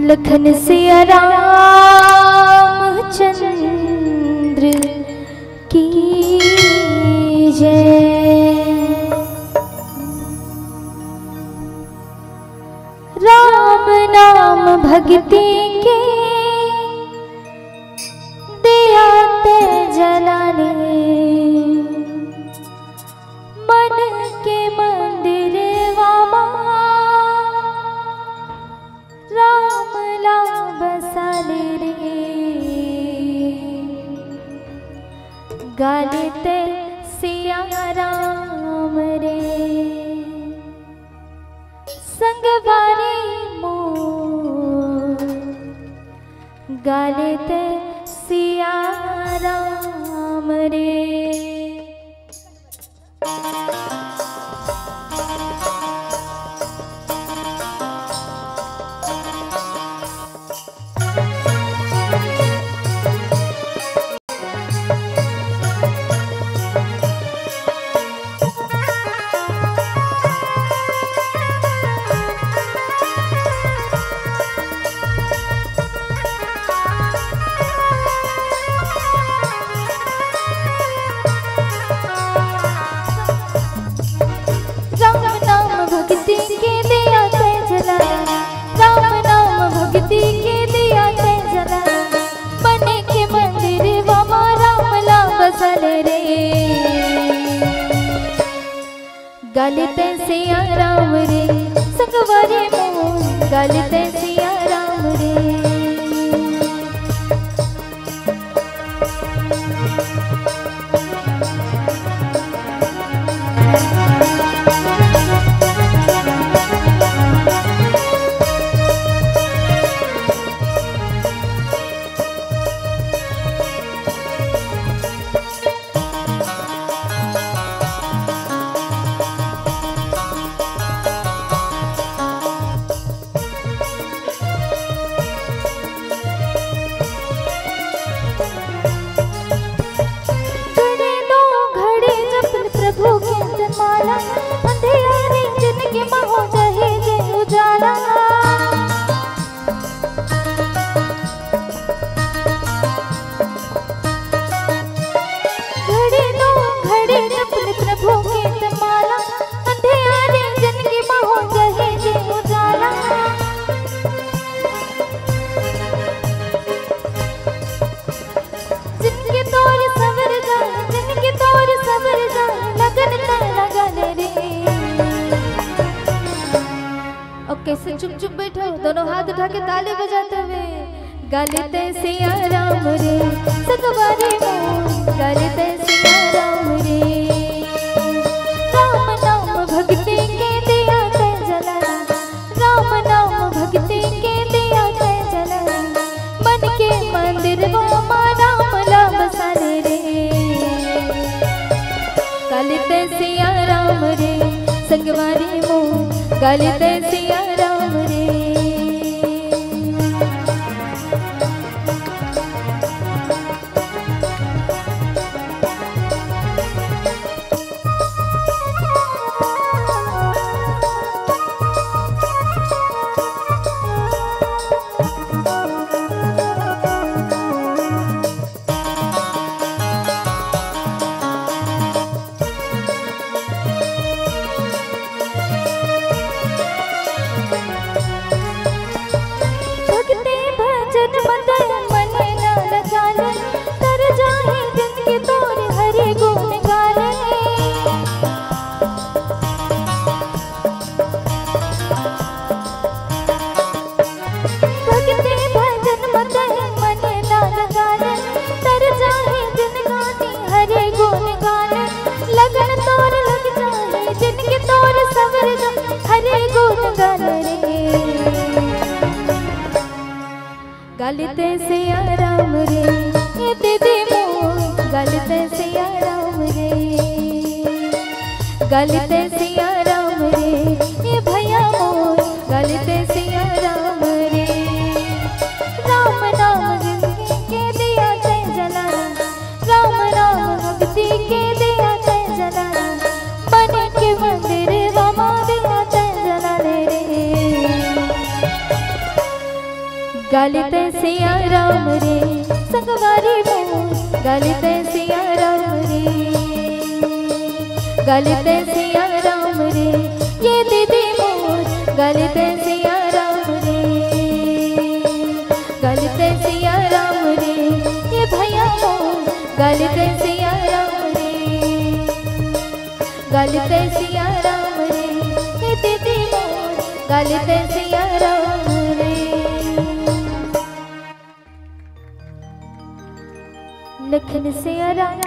लखन सिया रामचंद्र की जय। राम नाम भक्ति के दिया ते जलाने, मन के मंदिर वामा राम ला बसाले रे। गालिते सिया राम रे संगवारी मोर, गालिते सिया राम रे। गालिते सिया राम रे संगवारी मोर, गालिते सिया राम रे। अंधेरे जिनके महो जहे जे उजाला, घड़े दो घड़े अपने प्रभु के तमाला। अंधेरे जिनके महो जहे जे उजाला, जिनके तोर सवर जाए, जिनके तोर सवर जाए, लगन कैसे चुप चुप बैठो, दोनों हाथ उठा के ताली बजाते हुए। गालिते सिया राम रे संगवारी मोर, गालिते सिया राम रे। राम नाम भक्ति के दिया ते जलाना, राम नाम भक्ति के दिया ते जलाना, मन के मंदिर वो राम ला बसाले रे। गालिते सिया राम रे संगवारी मोर, गालिते सिया राम रे। गालिते सिया राम रे ये दीदी मोर, गालिते सिया राम रे। गालिते सिया राम रे ये भैया मोर, गालिते सिया राम रे। राम नाम जिंदगी के दिया ते जलाना, राम नाम भक्ति के दिया ते जलाना, मन के मंदिर वामा दिया ते जलाने रे। गलते सिया राम रे संगवारी मोर गलते सिया राम रे गलते सिया राम रे ये दीदी मोर गलते सिया राम रे गलते सिया राम रे ये भैया मोर गलते सिया राम रे गलते सिया राम रे ये दीदी मोर गलते सिया राम रे लखन सिया राम